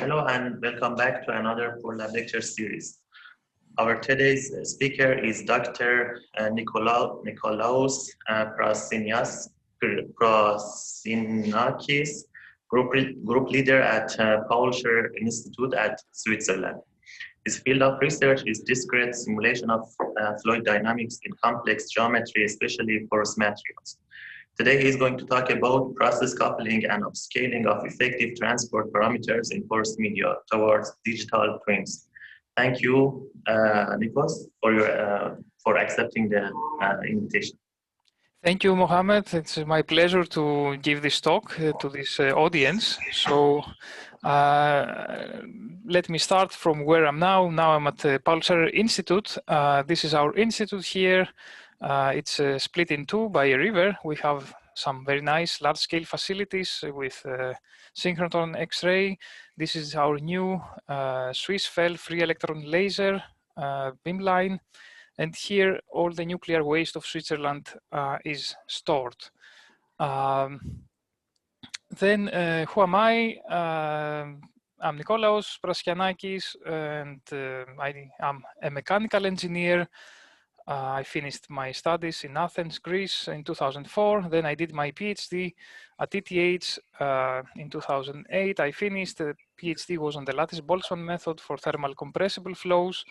Hello and welcome back to another pore-level lecture series. Our today's speaker is Dr. Nikolaos Prasianakis, group leader at Paul Scherrer Institute at Switzerland. His field of research is discrete simulation of fluid dynamics in complex geometry, especially porous materials. Today, he's going to talk about process coupling and upscaling of effective transport parameters in porous media towards digital twins. Thank you, Nikos, for accepting the invitation. Thank you, Mohammed. It's my pleasure to give this talk to this audience. So let me start from where I'm now. Now I'm at the Paul Scherrer Institute. This is our institute here. It's split in two by a river. We have some very nice large-scale facilities with synchrotron X-ray. This is our new Swiss fell free electron laser beamline. And here, all the nuclear waste of Switzerland is stored. Then, who am I? I'm Nikolaos Prasianakis, and I am a mechanical engineer. I finished my studies in Athens, Greece in 2004. Then I did my PhD at ETH in 2008. I finished. The PhD was on the Lattice Boltzmann method for thermal compressible flows.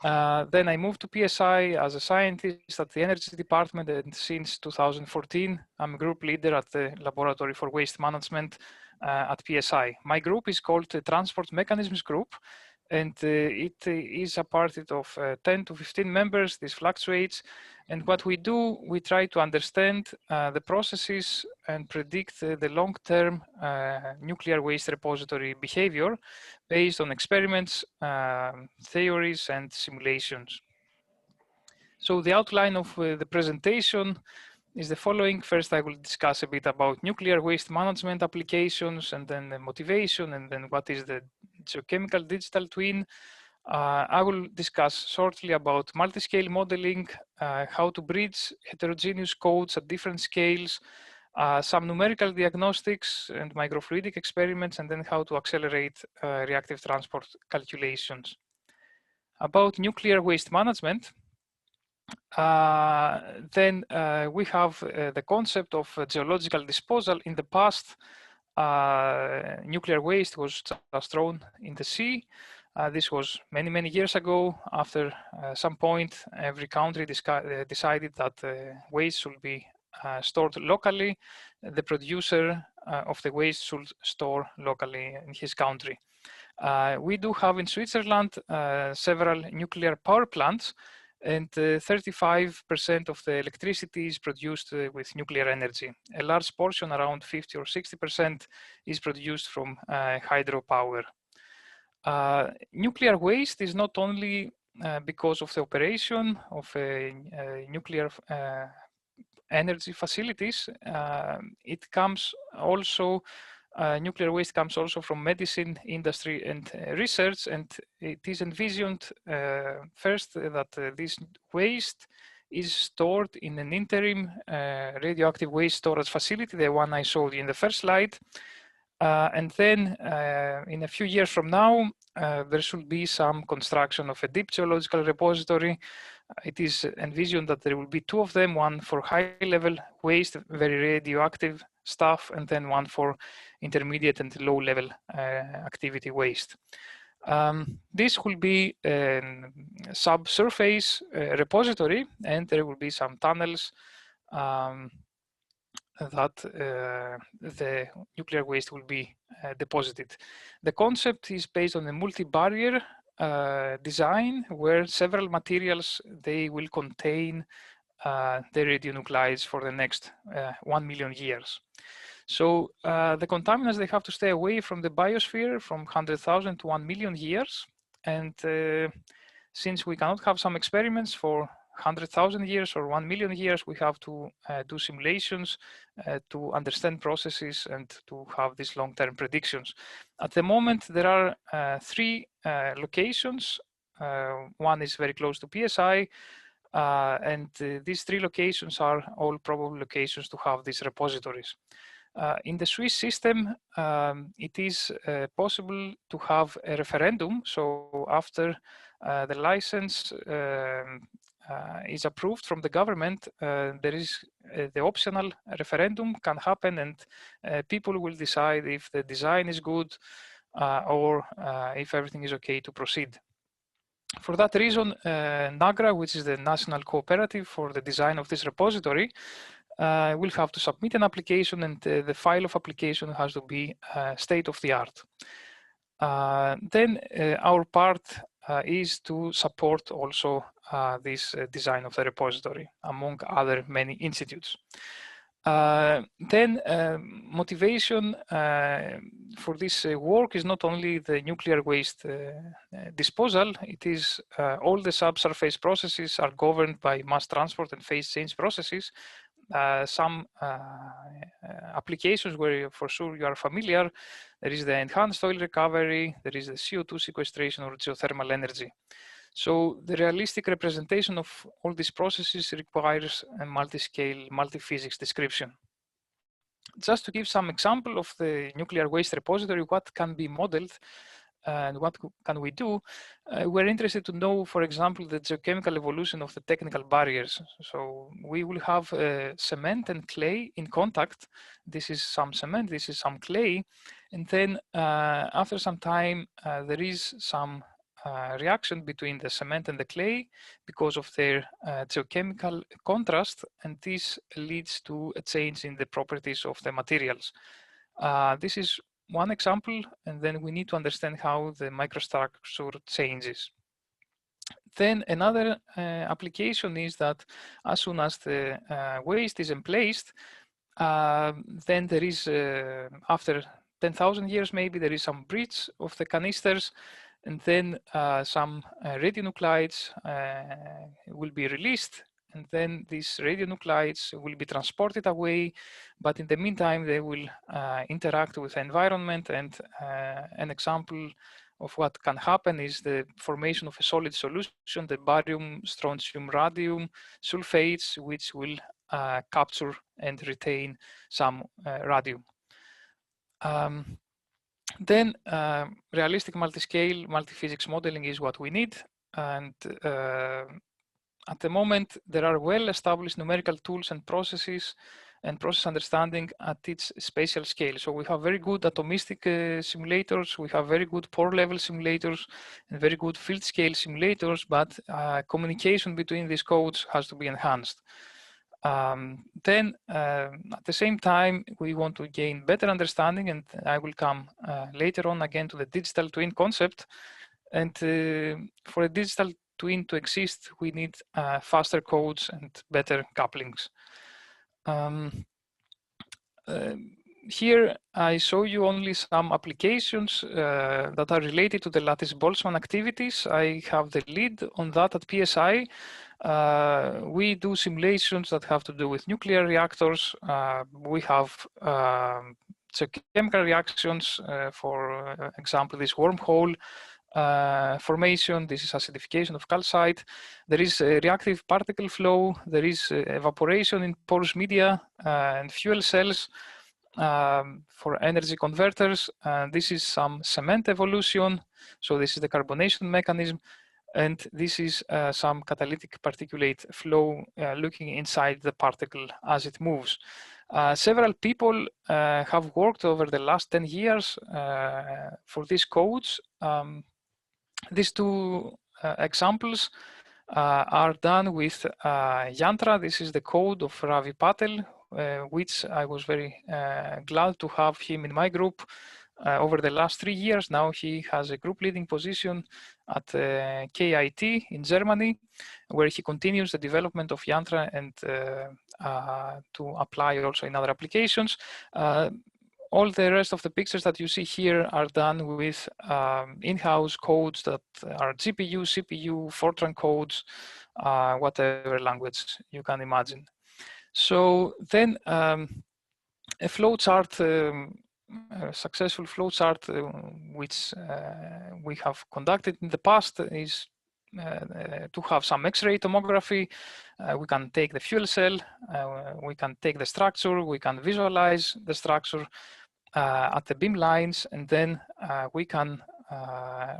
Then I moved to PSI as a scientist at the energy department, and since 2014, I'm a group leader at the Laboratory for Waste Management at PSI. My group is called the Transport Mechanisms Group, and it is a party of 10 to 15 members. This fluctuates, and what we do, we try to understand the processes and predict the long-term nuclear waste repository behavior based on experiments, theories, and simulations. So the outline of the presentation is the following. First, I will discuss a bit about nuclear waste management applications, and then the motivation, and then what is the geochemical digital twin. I will discuss shortly about multiscale modeling, how to bridge heterogeneous codes at different scales, some numerical diagnostics and microfluidic experiments, and then how to accelerate reactive transport calculations. About nuclear waste management, then we have the concept of geological disposal. In the past, nuclear waste was just thrown in the sea. This was many, many years ago. After some point, every country decided that waste should be stored locally. The producer of the waste should store locally in his country. We do have in Switzerland several nuclear power plants, and 35% of the electricity is produced with nuclear energy. A large portion, around 50 or 60%, is produced from hydropower. Nuclear waste is not only because of the operation of nuclear energy facilities. It comes also, nuclear waste comes also from medicine, industry, and research. And it is envisioned first that this waste is stored in an interim radioactive waste storage facility, the one I showed you in the first slide. And then in a few years from now, there should be some construction of a deep geological repository. It is envisioned that there will be two of them, one for high-level waste, very radioactive stuff, and then one for intermediate and low-level activity waste. This will be a subsurface repository, and there will be some tunnels that the nuclear waste will be deposited. The concept is based on a multi-barrier design where several materials, they will contain the radionuclides for the next 1 million years. So the contaminants, they have to stay away from the biosphere from 100,000 to 1 million years. And since we cannot have some experiments for 100,000 years or 1 million years, we have to do simulations to understand processes and to have these long-term predictions. At the moment, there are 3 locations. One is very close to PSI, and these 3 locations are all probable locations to have these repositories. In the Swiss system, it is possible to have a referendum. So after the license is approved from the government, there is the optional referendum can happen, and people will decide if the design is good or if everything is okay to proceed. For that reason, NAGRA, which is the National Cooperative for the design of this repository, will have to submit an application, and the file of application has to be state of the art. Then our part is to support also this design of the repository, among other many institutes. Then motivation for this work is not only the nuclear waste disposal, it is all the subsurface processes are governed by mass transport and phase change processes. Some applications where for sure you are familiar, there is the enhanced oil recovery, there is the CO2 sequestration or geothermal energy. So the realistic representation of all these processes requires a multiscale, multiphysics description. Just to give some example of the nuclear waste repository, what can be modeled and what can we do, we're interested to know, for example, the geochemical evolution of the technical barriers. So we will have cement and clay in contact. This is some cement, this is some clay. And then after some time, there is some reaction between the cement and the clay because of their geochemical contrast, and this leads to a change in the properties of the materials. This is one example, and then we need to understand how the microstructure changes. Then another application is that as soon as the waste is emplaced, then there is, after 10,000 years maybe, there is some breach of the canisters, and then some radionuclides will be released, and then these radionuclides will be transported away, but in the meantime they will interact with the environment, and an example of what can happen is the formation of a solid solution, the barium, strontium, radium sulfates, which will capture and retain some radium. Then realistic multiscale, multiphysics modeling is what we need. And at the moment, there are well-established numerical tools and processes and process understanding at its spatial scale. So we have very good atomistic simulators, we have very good pore-level simulators, and very good field scale simulators, but communication between these codes has to be enhanced. Then at the same time, we want to gain better understanding, and I will come later on again to the digital twin concept. And for a digital twin to exist, we need faster codes and better couplings. Here I show you only some applications that are related to the Lattice Boltzmann activities. I have the lead on that at PSI. We do simulations that have to do with nuclear reactors. We have chemical reactions, for example, this wormhole formation. This is acidification of calcite. There is a reactive particle flow. There is evaporation in porous media and fuel cells for energy converters. This is some cement evolution. So this is the carbonation mechanism. And this is some catalytic particulate flow looking inside the particle as it moves. Several people have worked over the last 10 years for these codes. These two examples are done with Yantra. This is the code of Ravi Patel, which I was very glad to have him in my group over the last 3 years. Now he has a group leading position at KIT in Germany, where he continues the development of Yantra and to apply also in other applications. All the rest of the pictures that you see here are done with in-house codes that are GPU, CPU, Fortran codes, whatever language you can imagine. So then a flowchart, a successful flowchart, which we have conducted in the past, is to have some X-ray tomography. We can take the fuel cell, we can take the structure, we can visualize the structure at the beam lines, and then we can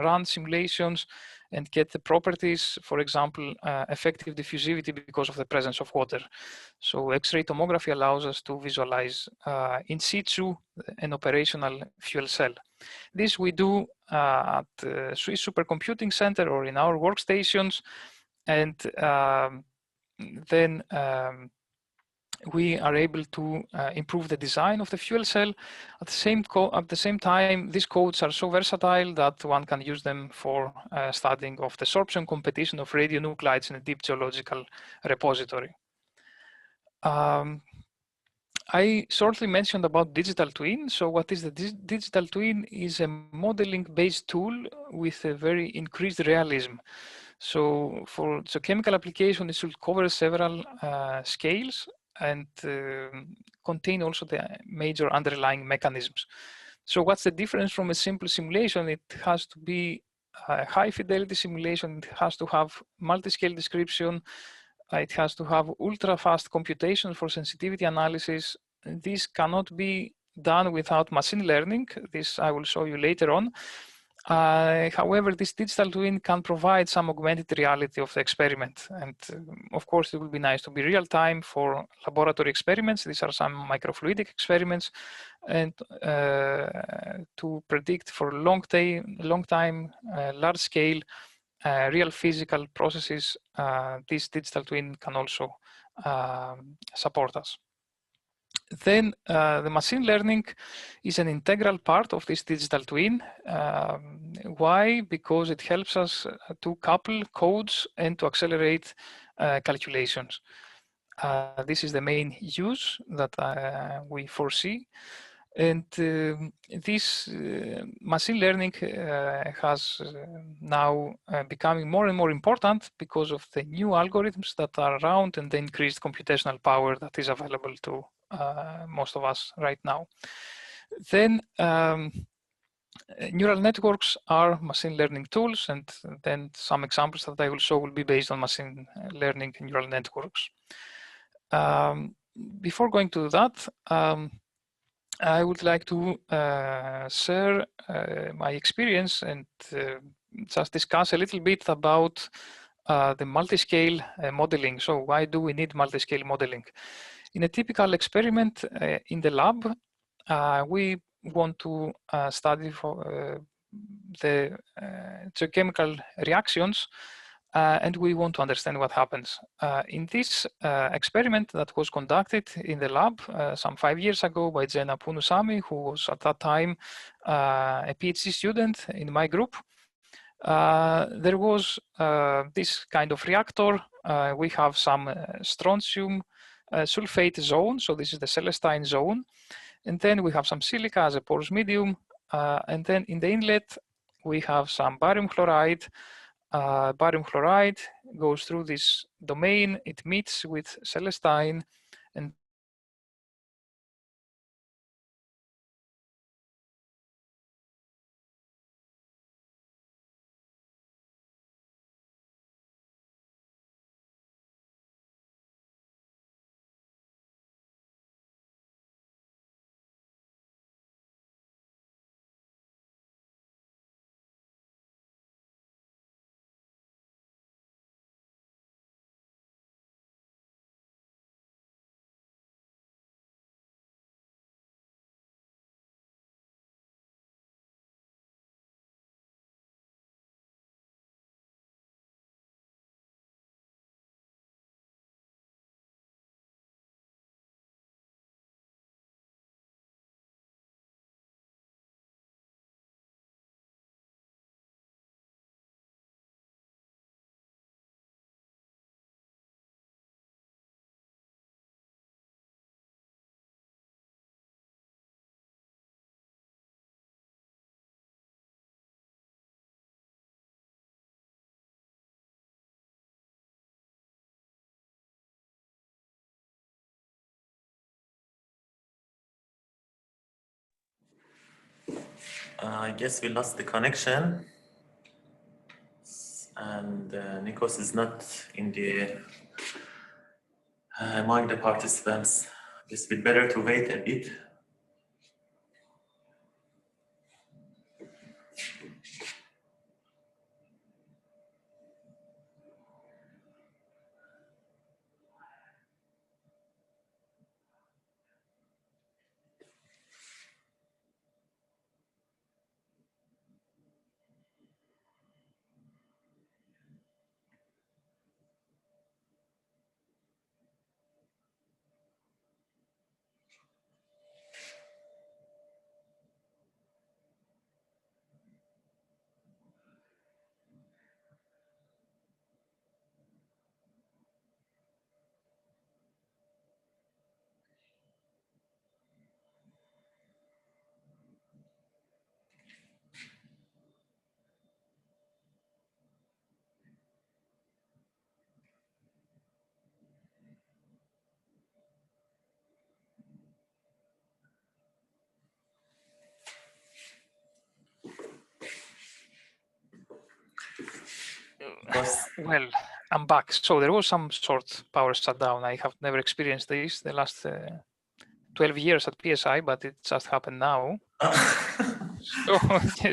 run simulations and get the properties, for example, effective diffusivity because of the presence of water. So X-ray tomography allows us to visualize in situ an operational fuel cell. This we do at the Swiss Supercomputing Center or in our workstations, and then we are able to improve the design of the fuel cell. At the same time, these codes are so versatile that one can use them for studying of the sorption competition of radionuclides in a deep geological repository. I shortly mentioned about digital twin. So what is the digital twin? Is a modeling-based tool with a very increased realism. So for geochemical application, it should cover several scales and contain also the major underlying mechanisms. So what's the difference from a simple simulation? It has to be a high fidelity simulation. It has to have multiscale description. It has to have ultra fast computation for sensitivity analysis. This cannot be done without machine learning. This I will show you later on. However, this digital twin can provide some augmented reality of the experiment. And of course, it will be nice to be real time for laboratory experiments. These are some microfluidic experiments. And to predict for long time, large scale, real physical processes, this digital twin can also support us. Then the machine learning is an integral part of this digital twin. Why? Because it helps us to couple codes and to accelerate calculations. This is the main use that we foresee. And this machine learning has now becoming more and more important because of the new algorithms that are around and the increased computational power that is available to most of us right now. Then neural networks are machine learning tools, and then some examples that I will show will be based on machine learning and neural networks. Before going to that, I would like to share my experience and just discuss a little bit about the multiscale modeling. So why do we need multiscale modeling? In a typical experiment in the lab, we want to study for the geochemical reactions, and we want to understand what happens. In this experiment that was conducted in the lab some 5 years ago by Jenna Punusami, who was at that time a PhD student in my group, there was this kind of reactor. We have some strontium sulfate zone, so this is the celestine zone. And then we have some silica as a porous medium. And then in the inlet, we have some barium chloride. Barium chloride goes through this domain, it meets with celestine, and I guess we lost the connection. and Nikos is not in the among the participants. It's better to wait a bit. Well, I'm back. So there was some short power shutdown. I have never experienced this the last 12 years at PSI, but it just happened now. So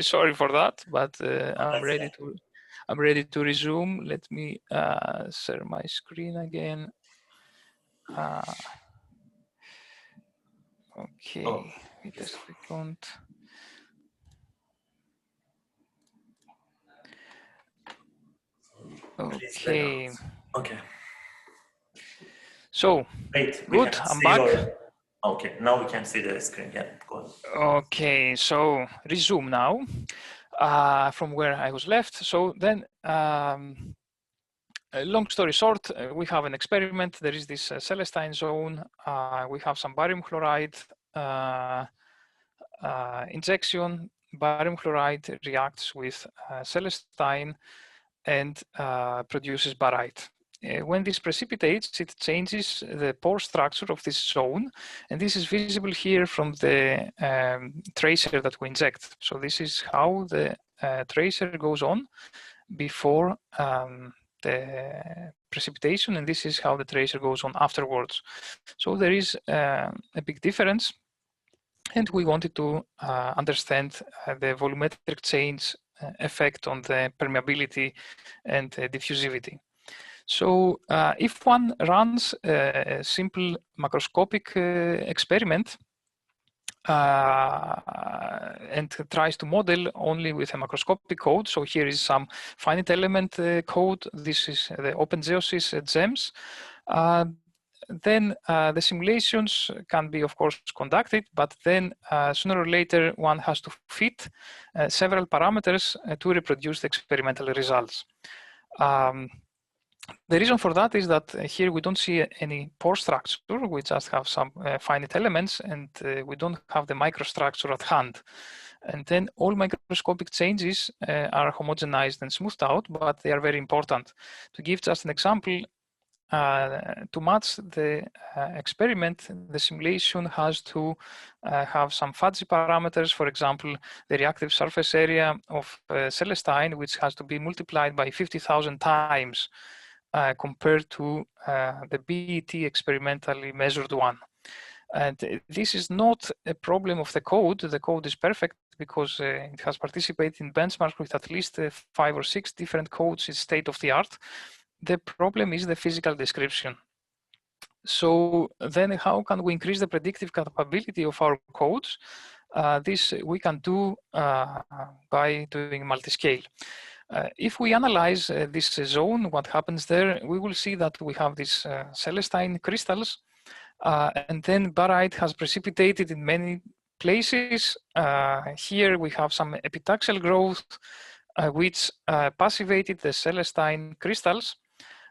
sorry for that, but I'm ready to resume. Let me share my screen again. Okay, wait a second. Okay. Okay. So, wait, good, I'm back. Okay, now we can see the screen. Yeah, go on. Okay, so resume now from where I was left. So then, long story short, we have an experiment. There is this Celestine zone. We have some barium chloride injection. Barium chloride reacts with Celestine and produces barite. When this precipitates, it changes the pore structure of this zone, and this is visible here from the tracer that we inject. So this is how the tracer goes on before the precipitation, and this is how the tracer goes on afterwards. So there is a big difference, and we wanted to understand the volumetric change effect on the permeability and diffusivity. So if one runs a simple macroscopic experiment and tries to model only with a macroscopic code, so here is some finite element code, this is the OpenGeosys GEMS, then the simulations can be, of course, conducted, but then sooner or later one has to fit several parameters to reproduce the experimental results. The reason for that is that here we don't see any pore structure, we just have some finite elements, and we don't have the microstructure at hand. And then all microscopic changes are homogenized and smoothed out, but they are very important. To give just an example, to match the experiment, the simulation has to have some fuzzy parameters, for example, the reactive surface area of Celestine, which has to be multiplied by 50,000 times compared to the BET experimentally measured one. And this is not a problem of the code. The code is perfect because it has participated in benchmarks with at least 5 or 6 different codes. It's state of the art. The problem is the physical description. So then how can we increase the predictive capability of our codes? This we can do by doing multiscale. If we analyze this zone, what happens there, we will see that we have these Celestine crystals, and then barite has precipitated in many places. Here we have some epitaxial growth, which passivated the Celestine crystals,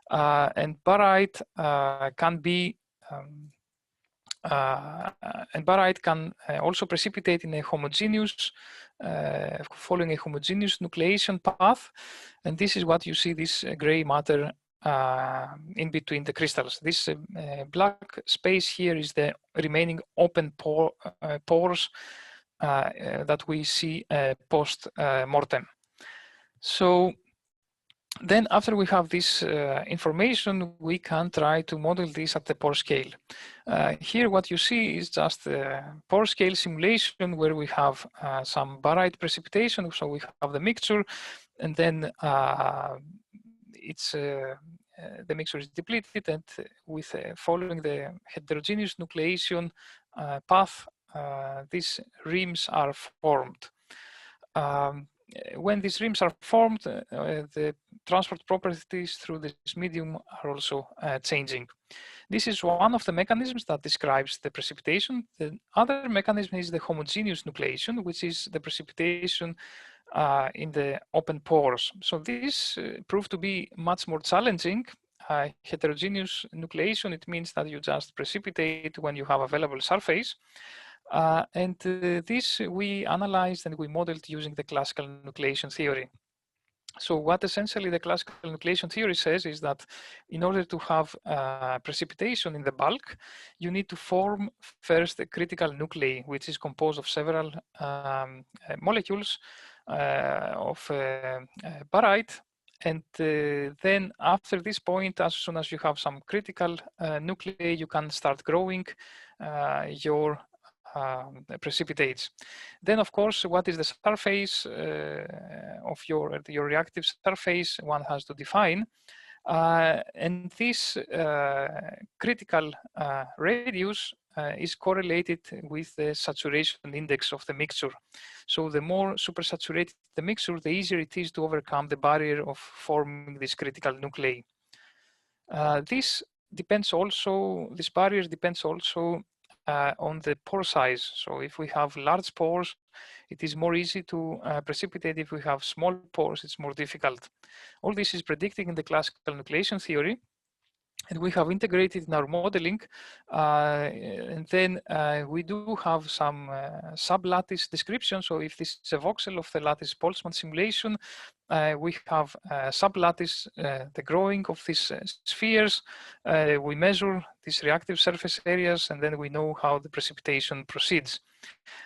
and barite can also precipitate in a homogeneous, following a homogeneous nucleation path. And this is what you see, this gray matter in between the crystals. This black space here is the remaining open pores that we see post-mortem. So Then after we have this information, we can try to model this at the pore scale. Here what you see is just a pore scale simulation where we have some barite precipitation. So we have the mixture, and then the mixture is depleted, and with following the heterogeneous nucleation path, these rims are formed. When these rims are formed, the transport properties through this medium are also changing. This is one of the mechanisms that describes the precipitation. The other mechanism is the homogeneous nucleation, which is the precipitation in the open pores. So this proved to be much more challenging. Heterogeneous nucleation, it means that you just precipitate when you have available surface. This we analyzed and we modeled using the classical nucleation theory. So what essentially the classical nucleation theory says is that in order to have precipitation in the bulk, you need to form first a critical nuclei, which is composed of several molecules of barite. And then after this point, as soon as you have some critical nuclei, you can start growing your precipitates. Then, of course, what is the surface of your reactive surface? One has to define. And this critical radius is correlated with the saturation index of the mixture. So the more supersaturated the mixture, the easier it is to overcome the barrier of forming this critical nuclei. This barrier depends also on the pore size. So if we have large pores, it is more easy to precipitate. If we have small pores, it's more difficult. All this is predicted in the classical nucleation theory, and we have integrated in our modeling. And then we do have some sub-lattice description. So if this is a voxel of the Lattice Boltzmann simulation, we have sub-lattice, the growing of these spheres. We measure these reactive surface areas, and then we know how the precipitation proceeds.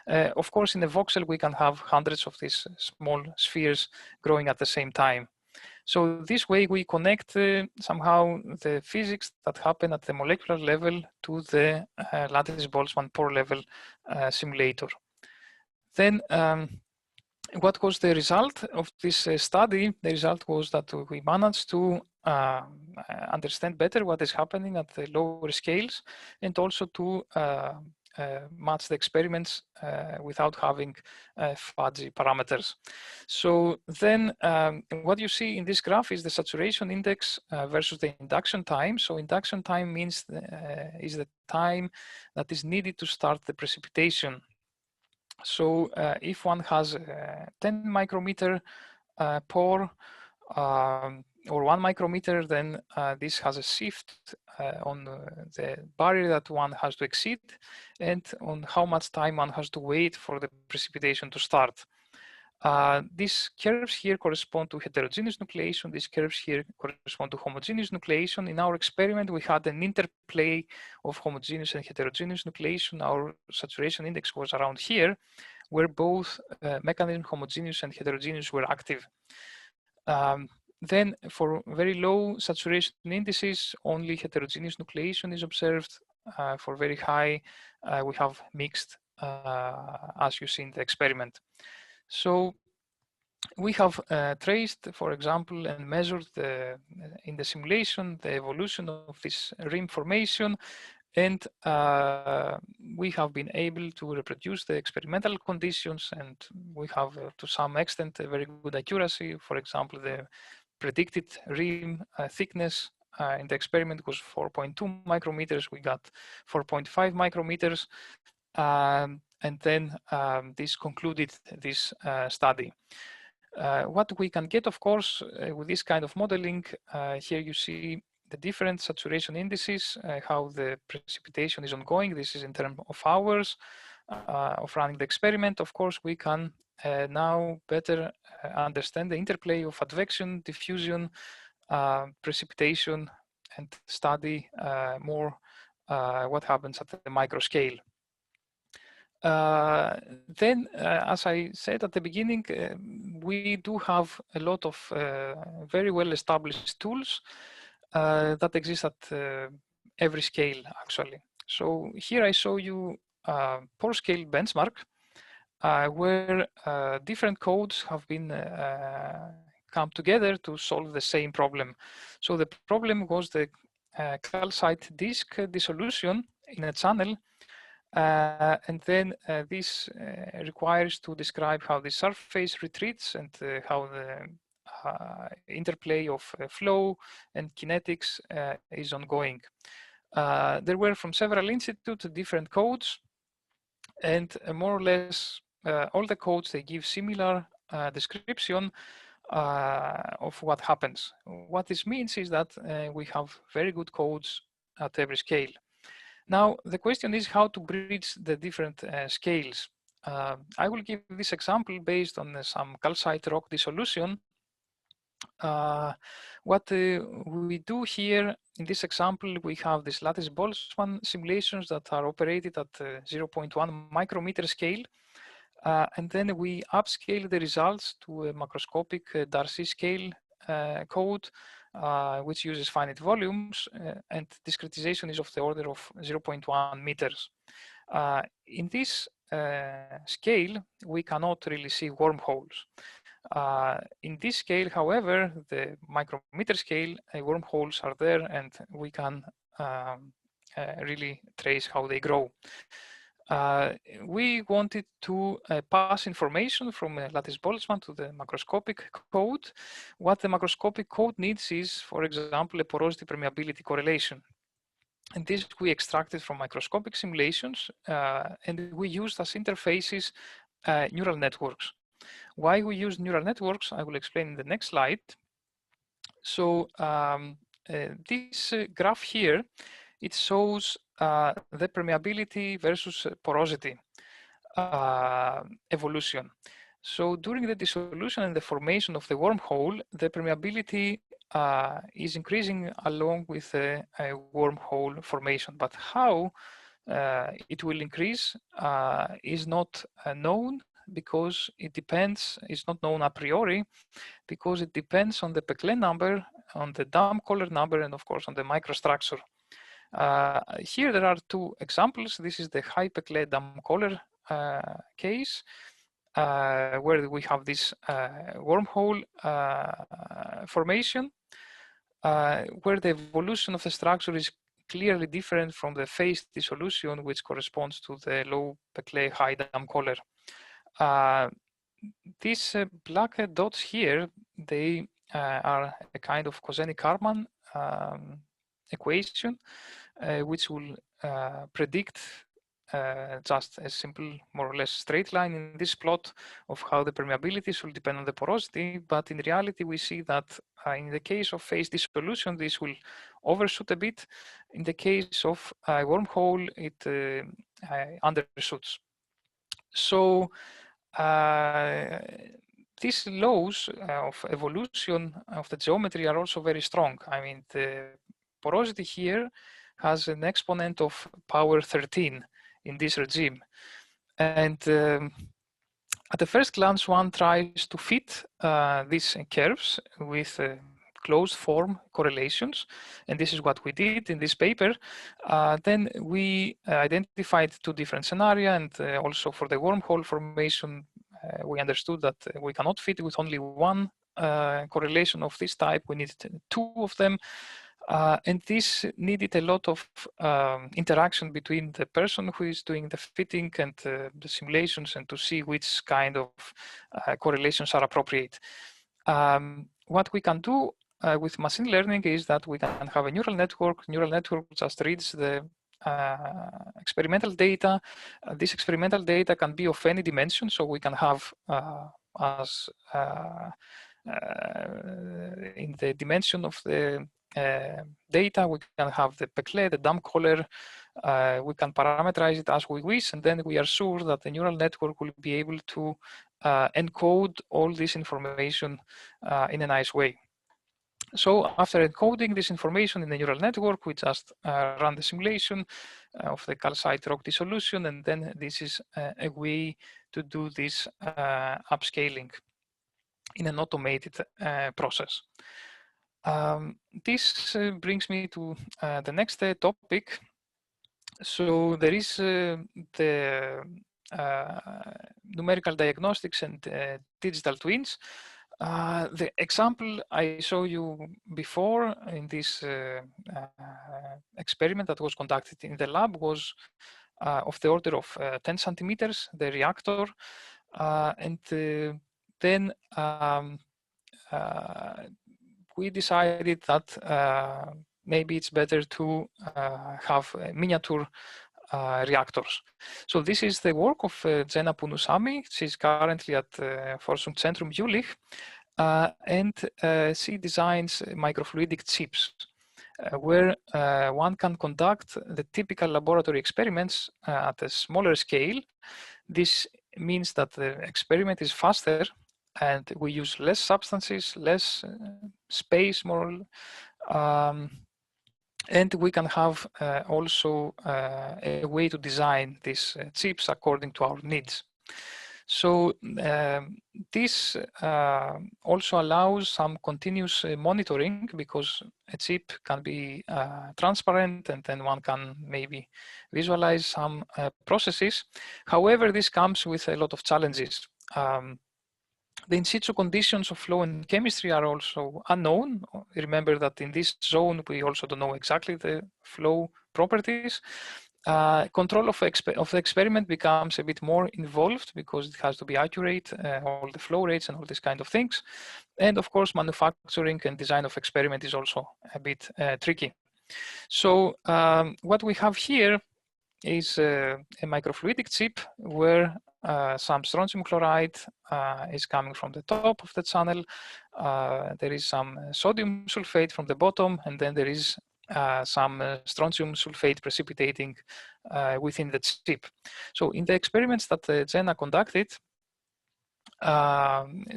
Of course, in the voxel, we can have hundreds of these small spheres growing at the same time. So this way we connect somehow the physics that happen at the molecular level to the Lattice Boltzmann pore-level simulator. Then what was the result of this study? The result was that we managed to understand better what is happening at the lower scales, and also to match the experiments without having fuzzy parameters. So then what you see in this graph is the saturation index versus the induction time. So induction time means is the time that is needed to start the precipitation. So if one has a 10 micrometer pore or 1 micrometer, then this has a shift on the barrier that one has to exceed, and on how much time one has to wait for the precipitation to start. These curves here correspond to heterogeneous nucleation. These curves here correspond to homogeneous nucleation. In our experiment, we had an interplay of homogeneous and heterogeneous nucleation. Our saturation index was around here, where both mechanism homogeneous and heterogeneous were active. Then for very low saturation indices, only heterogeneous nucleation is observed. For very high, we have mixed, as you see in the experiment. So we have traced, for example, and measured in the simulation the evolution of this rim formation, and we have been able to reproduce the experimental conditions, and we have to some extent a very good accuracy. For example, the predicted rim thickness in the experiment was 4.2 micrometers. We got 4.5 micrometers. And then this concluded this study. What we can get, of course, with this kind of modeling, here you see the different saturation indices, how the precipitation is ongoing. This is in terms of hours of running the experiment. Of course, we can now better understand the interplay of advection, diffusion, precipitation, and study more what happens at the micro scale. Then, as I said at the beginning, we do have a lot of very well-established tools that exist at every scale, actually. So here I show you pore scale benchmark, where different codes have been come together to solve the same problem. So the problem was the calcite disk dissolution in a channel, and then this requires to describe how the surface retreats and how the interplay of flow and kinetics is ongoing. There were from several institutes different codes, and more or less all the codes, they give similar description of what happens. What this means is that we have very good codes at every scale. Now, the question is how to bridge the different scales. I will give this example based on some calcite rock dissolution. What we do here in this example, we have this Lattice Boltzmann simulations that are operated at 0.1 micrometer scale. And then we upscale the results to a macroscopic Darcy-scale code, which uses finite volumes, and discretization is of the order of 0.1 meters. In this scale, we cannot really see wormholes. In this scale, however, the micrometer scale, wormholes are there, and we can really trace how they grow. We wanted to pass information from Lattice Boltzmann to the macroscopic code. What the macroscopic code needs is, for example, a porosity-permeability correlation. And this we extracted from microscopic simulations, and we used as interfaces neural networks. Why we use neural networks, I will explain in the next slide. So this graph here, it shows the permeability versus porosity evolution. So during the dissolution and the formation of the wormhole, the permeability is increasing along with the wormhole formation. But how it will increase is not known, because it depends, it's not known a priori, because it depends on the Peclet number, on the dam collar number, and of course on the microstructure. Here there are two examples. This is the high Peclet dam collar case, where we have this wormhole formation, where the evolution of the structure is clearly different from the phase dissolution, which corresponds to the low Peclet high dam collar. These black dots here, they are a kind of Kozenik-Karman equation, which will predict just a simple, more or less straight line in this plot of how the permeability should depend on the porosity. But in reality, we see that in the case of phase dissolution, this will overshoot a bit. In the case of wormhole, it undershoots. So these laws of evolution of the geometry are also very strong. I mean, the porosity here has an exponent of power 13 in this regime. And at the first glance, one tries to fit these curves with closed form correlations. And this is what we did in this paper. Then we identified two different scenarios, and also for the wormhole formation, we understood that we cannot fit with only one correlation of this type. We needed two of them. And this needed a lot of interaction between the person who is doing the fitting and the simulations, and to see which kind of correlations are appropriate. What we can do with machine learning is that we can have a neural network. Neural network just reads the experimental data. This experimental data can be of any dimension, so we can have as in the dimension of the data, we can have the Peclet, the dam collar, we can parameterize it as we wish, and then we are sure that the neural network will be able to encode all this information in a nice way. So after encoding this information in the neural network, we just run the simulation of the calcite rock dissolution, and then this is a way to do this upscaling. in an automated process. This brings me to the next topic. So there is the numerical diagnostics and digital twins. The example I showed you before in this experiment that was conducted in the lab was of the order of 10 centimeters, the reactor, and then we decided that maybe it's better to have miniature reactors. So this is the work of Jenna Punusami. She's currently at Forschungszentrum Jülich, and she designs microfluidic chips where one can conduct the typical laboratory experiments at a smaller scale. This means that the experiment is faster and we use less substances, less space, more, and we can have also a way to design these chips according to our needs. So this also allows some continuous monitoring, because a chip can be transparent and then one can maybe visualize some processes. However, this comes with a lot of challenges. The in situ conditions of flow and chemistry are also unknown. Remember that in this zone, we also don't know exactly the flow properties. Control of the experiment becomes a bit more involved because it has to be accurate, all the flow rates and all these kind of things. And of course, manufacturing and design of experiment is also a bit tricky. So what we have here is a microfluidic chip where some strontium chloride is coming from the top of the channel. There is some sodium sulfate from the bottom, and then there is some strontium sulfate precipitating within the chip. So in the experiments that Jenna conducted,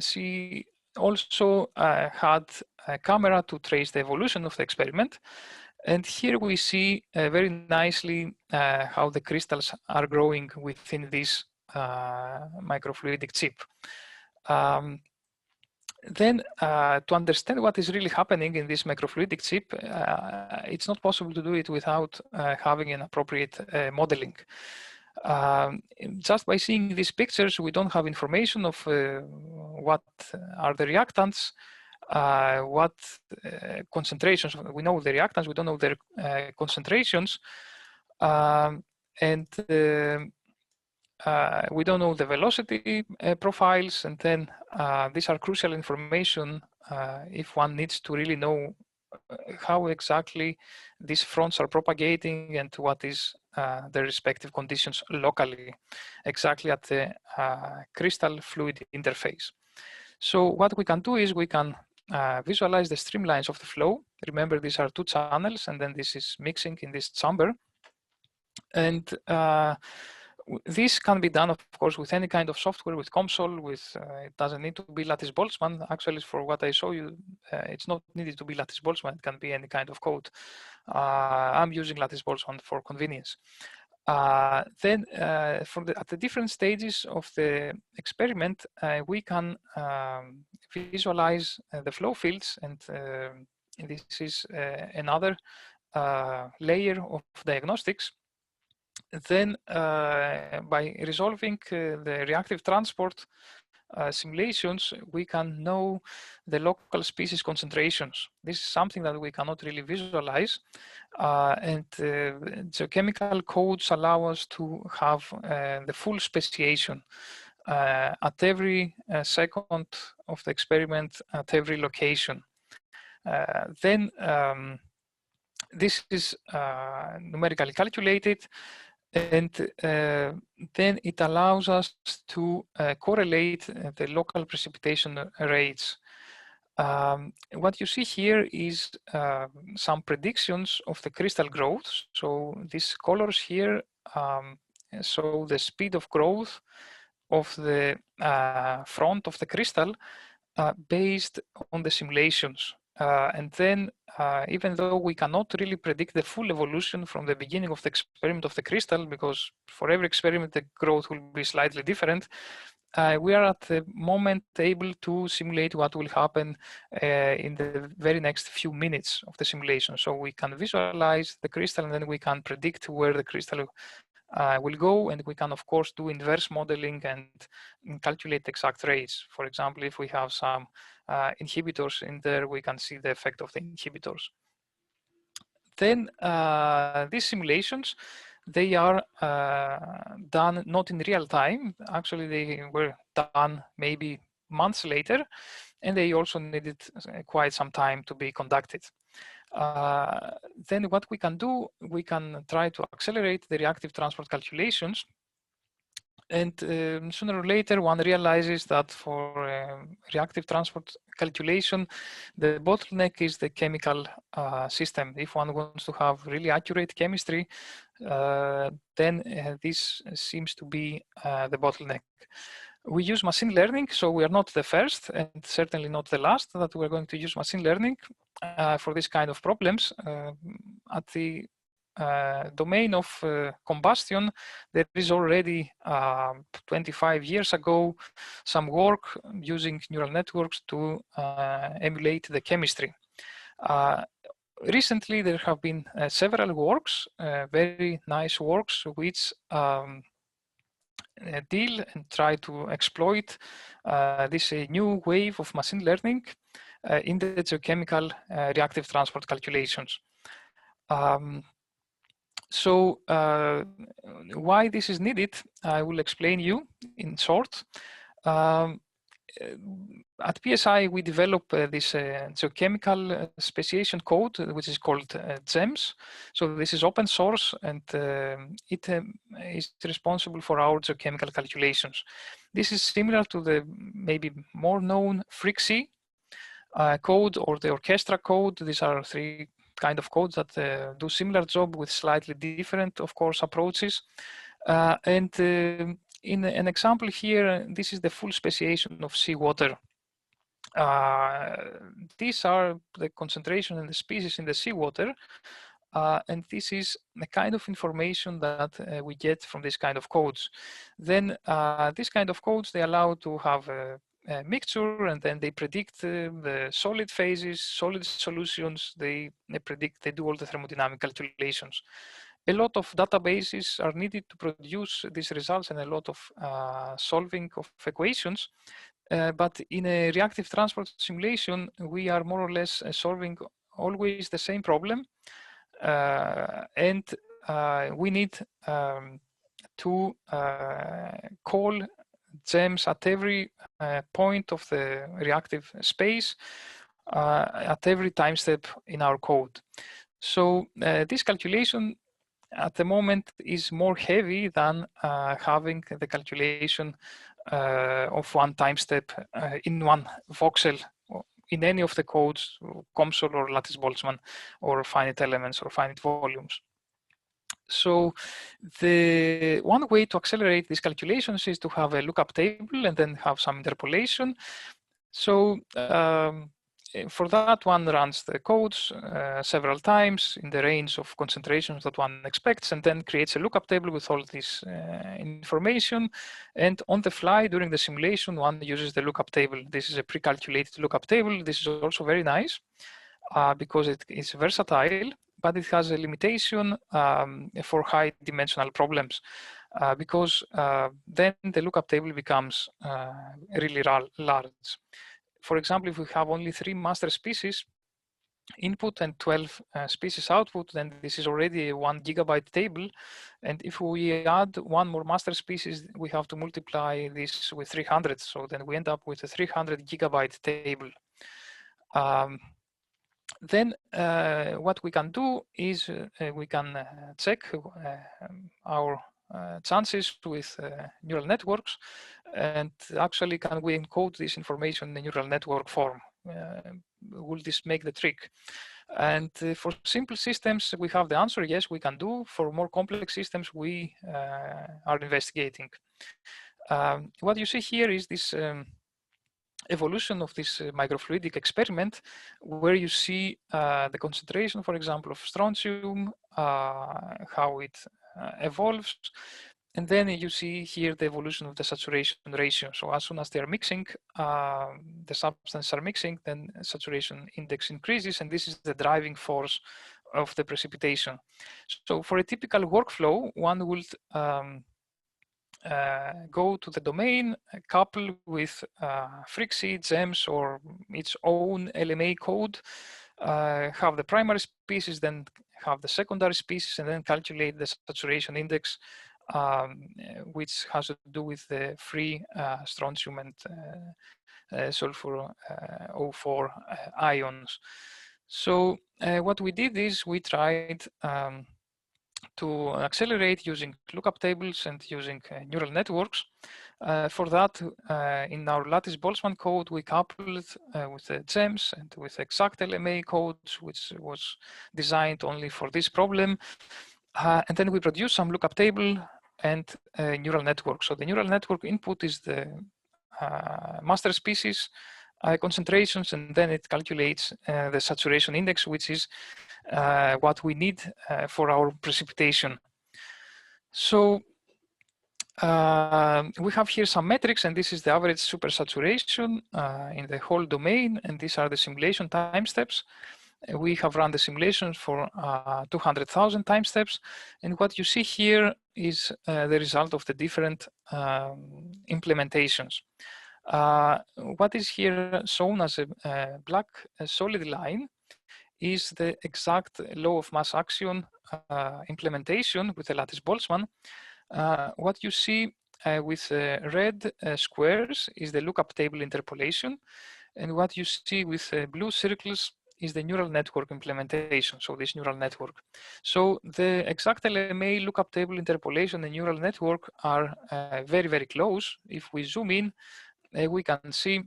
she also had a camera to trace the evolution of the experiment. And here we see very nicely how the crystals are growing within this microfluidic chip. Then to understand what is really happening in this microfluidic chip, it's not possible to do it without having an appropriate modeling. Just by seeing these pictures, we don't have information of what are the reactants, what concentrations. We know the reactants, we don't know their concentrations, and we don't know the velocity profiles, and then these are crucial information if one needs to really know how exactly these fronts are propagating and what is the respective conditions locally, exactly at the crystal fluid interface. So what we can do is we can visualize the streamlines of the flow. Remember, these are two channels, and then this is mixing in this chamber. And this can be done, of course, with any kind of software, with COMSOL, with, it doesn't need to be Lattice Boltzmann. Actually, for what I show you, it's not needed to be Lattice Boltzmann. It can be any kind of code. I'm using Lattice Boltzmann for convenience. Then at the different stages of the experiment, we can visualize the flow fields, and this is another layer of diagnostics. Then by resolving the reactive transport simulations, we can know the local species concentrations. This is something that we cannot really visualize, and geochemical codes allow us to have the full speciation at every second of the experiment, at every location. Then this is numerically calculated, and then it allows us to correlate the local precipitation rates. What you see here is some predictions of the crystal growth. So these colors here show the speed of growth of the front of the crystal based on the simulations. And then even though we cannot really predict the full evolution from the beginning of the experiment of the crystal, because for every experiment the growth will be slightly different, we are at the moment able to simulate what will happen in the very next few minutes of the simulation. So we can visualize the crystal, and then we can predict where the crystal will go, and we can of course do inverse modeling and calculate exact rates. For example, if we have some inhibitors in there, we can see the effect of the inhibitors. Then these simulations, they are done not in real time. Actually, they were done maybe months later, and they also needed quite some time to be conducted. Then what we can do, we can try to accelerate the reactive transport calculations. And sooner or later, one realizes that for reactive transport calculation, the bottleneck is the chemical system. If one wants to have really accurate chemistry, then this seems to be the bottleneck. We use machine learning, so we are not the first and certainly not the last that we're going to use machine learning for this kind of problems. At the domain of combustion, there is already 25 years ago some work using neural networks to emulate the chemistry. Recently, there have been several works, very nice works, which deal and try to exploit this new wave of machine learning in the geochemical reactive transport calculations. So why this is needed, I will explain you in short. At PSI, we develop this geochemical speciation code, which is called GEMS. So this is open source, and it is responsible for our geochemical calculations. This is similar to the maybe more known FreakC code or the Orchestra code. These are three kind of codes that do similar job with slightly different, of course, approaches. In an example here, this is the full speciation of seawater. These are the concentration and the species in the seawater. And this is the kind of information that we get from this kind of codes. Then this kind of codes, they allow to have a mixture, and then they predict the solid phases, solid solutions, they do all the thermodynamic calculations. A lot of databases are needed to produce these results, and a lot of solving of equations. But in a reactive transport simulation, we are more or less solving always the same problem. And we need to call GEMS at every point of the reactive space, at every time step in our code. So this calculation at the moment is more heavy than having the calculation of one time step in one voxel in any of the codes, COMSOL or Lattice Boltzmann, or finite elements or finite volumes. So the one way to accelerate these calculations is to have a lookup table and then have some interpolation. So for that, one runs the codes several times in the range of concentrations that one expects, and then creates a lookup table with all this information. And on the fly during the simulation, one uses the lookup table. This is a pre-calculated lookup table. This is also very nice because it is versatile, but it has a limitation for high dimensional problems because then the lookup table becomes really large. For example, if we have only 3 master species input and 12 species output, then this is already a 1 gigabyte table. And if we add 1 more master species, we have to multiply this with 300. So then we end up with a 300 gigabyte table. Then what we can do is we can check our chances with neural networks, and actually can we encode this information in the neural network form? Will this make the trick? And for simple systems, we have the answer, yes, we can do. For more complex systems, we are investigating. What you see here is this evolution of this microfluidic experiment, where you see the concentration, for example, of strontium, how it evolves. And then you see here the evolution of the saturation ratio. So as soon as they are mixing, the substances are mixing, then saturation index increases, and this is the driving force of the precipitation. So for a typical workflow, one would go to the domain, couple with Frixie, GEMS, or its own LMA code, have the primary species, then have the secondary species, and then calculate the saturation index, which has to do with the free strontium and sulfur 04 ions. So what we did is we tried to accelerate using lookup tables and using neural networks. For that, in our Lattice Boltzmann code, we coupled with the GEMS and with exact LMA codes, which was designed only for this problem. And then we produced some lookup table and neural network. So the neural network input is the master species concentrations, and then it calculates the saturation index, which is what we need for our precipitation. So we have here some metrics, and this is the average supersaturation in the whole domain, and these are the simulation time steps. We have run the simulations for 200,000 time steps, and what you see here is the result of the different implementations. What is here shown as a black solid line is the exact law of mass action implementation with the Lattice Boltzmann. What you see with red squares is the lookup table interpolation, and what you see with blue circles is the neural network implementation, so this neural network. So the exact LMA, lookup table interpolation, and neural network are very, very close. If we zoom in, we can see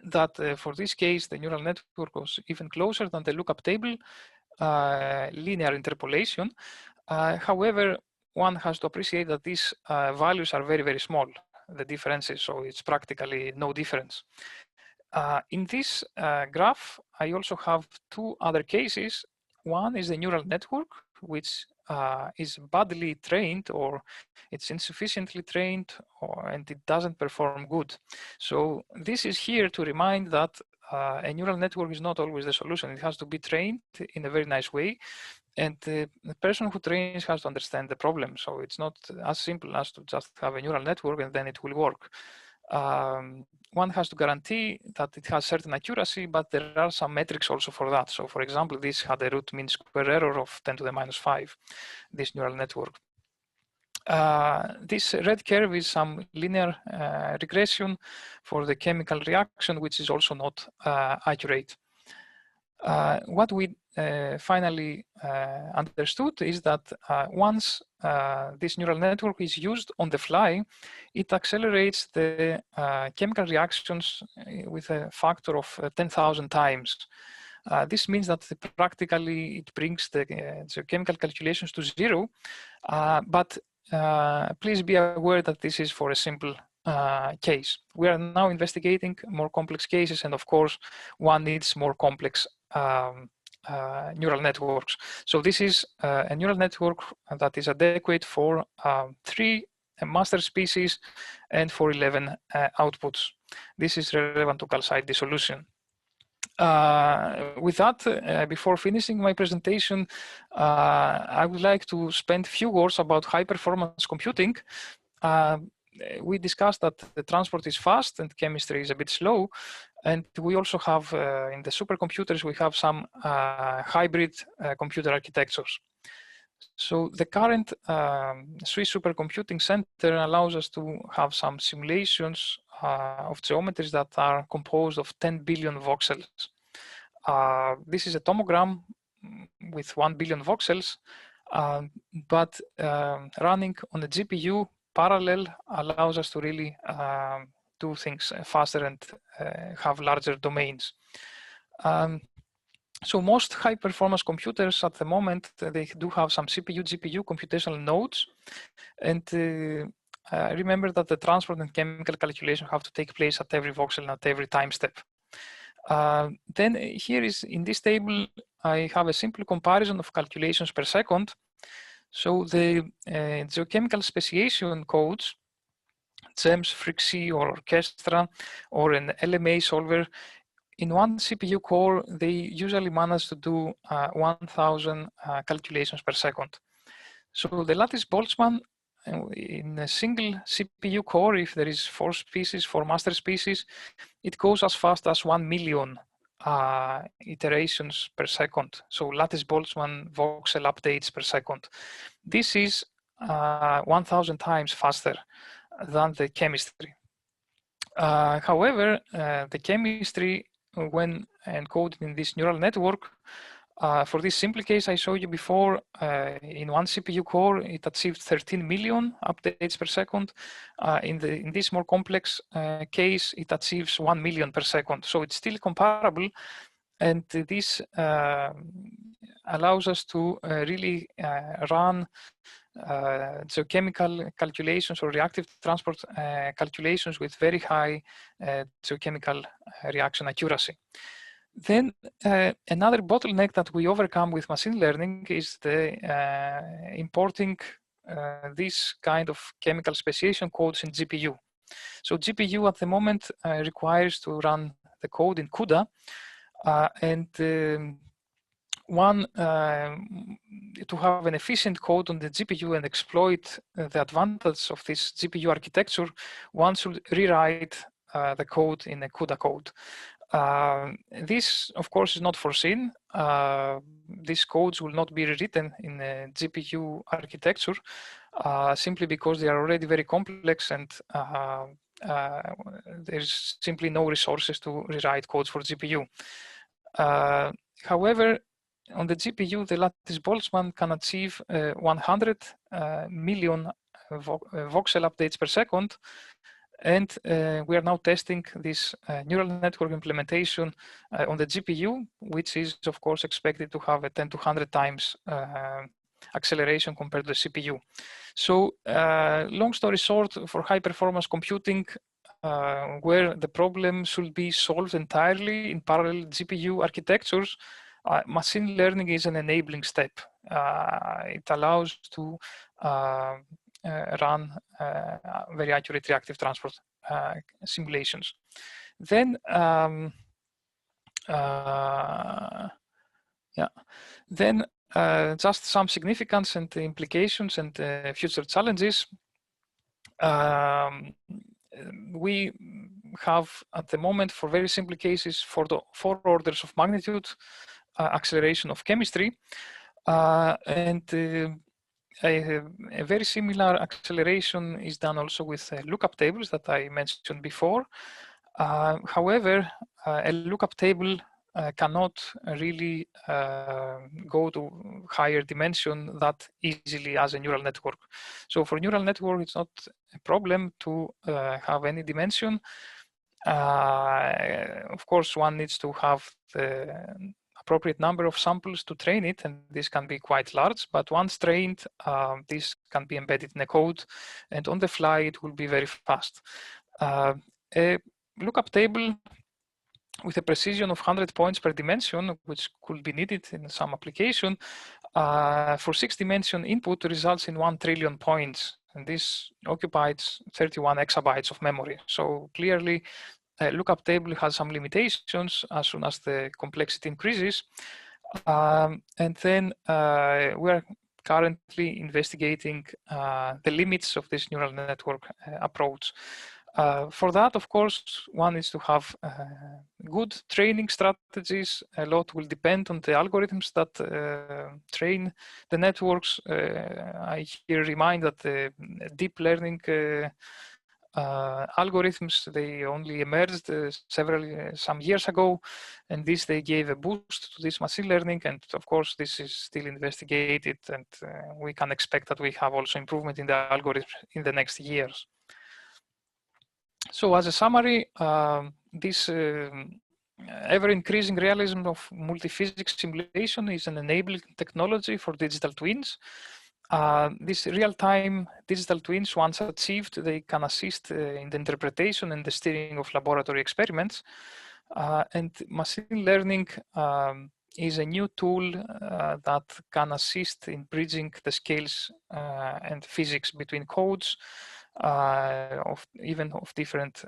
that for this case, the neural network was even closer than the lookup table linear interpolation. However, one has to appreciate that these values are very, very small, the differences, so it's practically no difference. In this graph, I also have two other cases. One is the neural network, which is badly trained, or it's insufficiently trained, and it doesn't perform good. So this is here to remind that a neural network is not always the solution. It has to be trained in a very nice way, and the person who trains has to understand the problem. So it's not as simple as to just have a neural network and then it will work. One has to guarantee that it has certain accuracy, but there are some metrics also for that. So for example, this had a root mean square error of 10 to the minus 5, this neural network. This red curve is some linear regression for the chemical reaction, which is also not accurate. What we finally understood is that once this neural network is used on the fly, it accelerates the chemical reactions with a factor of 10,000 times. This means that practically it brings the chemical calculations to zero, but please be aware that this is for a simple case. We are now investigating more complex cases, and of course, one needs more complex neural networks. So this is a neural network that is adequate for 3 master species and for 11 outputs. This is relevant to calcite dissolution. With that, before finishing my presentation, I would like to spend a few words about high-performance computing. We discussed that the transport is fast and chemistry is a bit slow. And we also have, in the supercomputers, we have some hybrid computer architectures. So the current Swiss Supercomputing Center allows us to have some simulations of geometries that are composed of 10 billion voxels. This is a tomogram with 1 billion voxels, but running on a GPU parallel allows us to really do things faster and have larger domains. So most high performance computers at the moment, they do have some CPU, GPU computational nodes. And remember that the transport and chemical calculation have to take place at every voxel and at every time step. Then here is, in this table, I have a simple comparison of calculations per second. So the geochemical speciation codes, GEMS, FreakC, or Orchestra, or an LMA solver, in one CPU core, they usually manage to do 1,000 calculations per second. So the Lattice Boltzmann, in a single CPU core, if there is 4 species, 4 master species, it goes as fast as 1 million iterations per second. So Lattice Boltzmann voxel updates per second. This is 1,000 times faster than the chemistry. However, the chemistry, when encoded in this neural network, for this simple case I showed you before, in one CPU core, it achieved 13 million updates per second. In this more complex case, it achieves 1 million per second. So it's still comparable. And this allows us to really run geochemical calculations or reactive transport calculations with very high geochemical reaction accuracy. Then another bottleneck that we overcome with machine learning is the importing this kind of chemical speciation codes in GPU. So GPU at the moment requires to run the code in CUDA, to have an efficient code on the GPU and exploit the advantage of this GPU architecture, one should rewrite the code in a CUDA code. This, of course, is not foreseen. These codes will not be rewritten in a GPU architecture simply because they are already very complex and there's simply no resources to rewrite codes for GPU. However, on the GPU, the Lattice Boltzmann can achieve 100 million voxel updates per second. And we are now testing this neural network implementation on the GPU, which is, of course, expected to have a 10 to 100 times acceleration compared to the CPU. So long story short, for high performance computing, where the problem should be solved entirely in parallel GPU architectures, machine learning is an enabling step. It allows to run very accurate reactive transport simulations. Then, just some significance and implications and future challenges. We have at the moment, for very simple cases, for the 4 orders of magnitude acceleration of chemistry, and a very similar acceleration is done also with lookup tables that I mentioned before. However, a lookup table cannot really go to higher dimension that easily as a neural network. So for neural network, it's not a problem to have any dimension. Of course, one needs to have the appropriate number of samples to train it, and this can be quite large, but once trained, this can be embedded in a code, and on the fly, it will be very fast. A lookup table with a precision of 100 points per dimension, which could be needed in some application, for 6-dimension input results in 1 trillion points, and this occupies 31 exabytes of memory. So clearly, a lookup table has some limitations as soon as the complexity increases. And then we are currently investigating the limits of this neural network approach. For that, of course, one is to have good training strategies. A lot will depend on the algorithms that train the networks. I here remind that the deep learning algorithms, they only emerged some years ago, and this they gave a boost to this machine learning, and of course this is still investigated, and we can expect that we have also improvement in the algorithm in the next years. So as a summary, this ever-increasing realism of multiphysics simulation is an enabling technology for digital twins. These real-time digital twins, once achieved, they can assist in the interpretation and the steering of laboratory experiments. And machine learning is a new tool that can assist in bridging the scales and physics between codes of different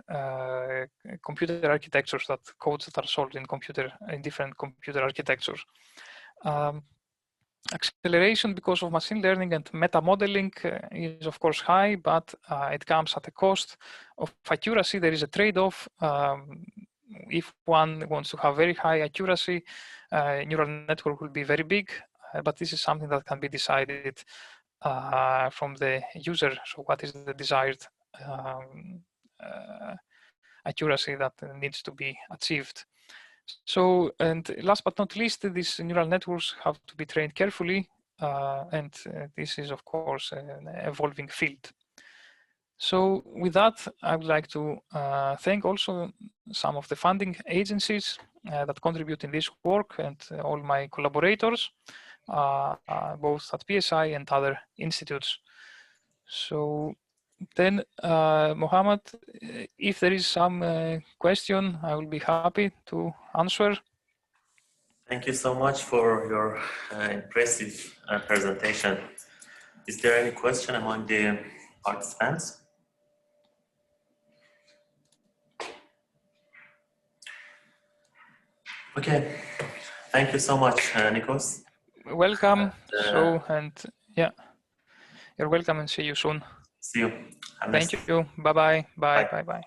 computer architectures, that codes that are solved in different computer architectures. Acceleration because of machine learning and meta modeling is of course high, but it comes at a cost of accuracy. There is a trade-off. If one wants to have very high accuracy, neural network will be very big, but this is something that can be decided from the user. So what is the desired accuracy that needs to be achieved? So, and last but not least, these neural networks have to be trained carefully, and this is of course an evolving field. So with that, I would like to thank also some of the funding agencies that contribute in this work, and all my collaborators, both at PSI and other institutes. So then, Mohammed, if there is some question, I will be happy to answer. Thank you so much for your impressive presentation. Is there any question among the participants? Okay, thank you so much, Nikos. Welcome. Yeah, you're welcome, and see you soon. See you. Thank you. Bye-bye. Bye. Bye. Bye.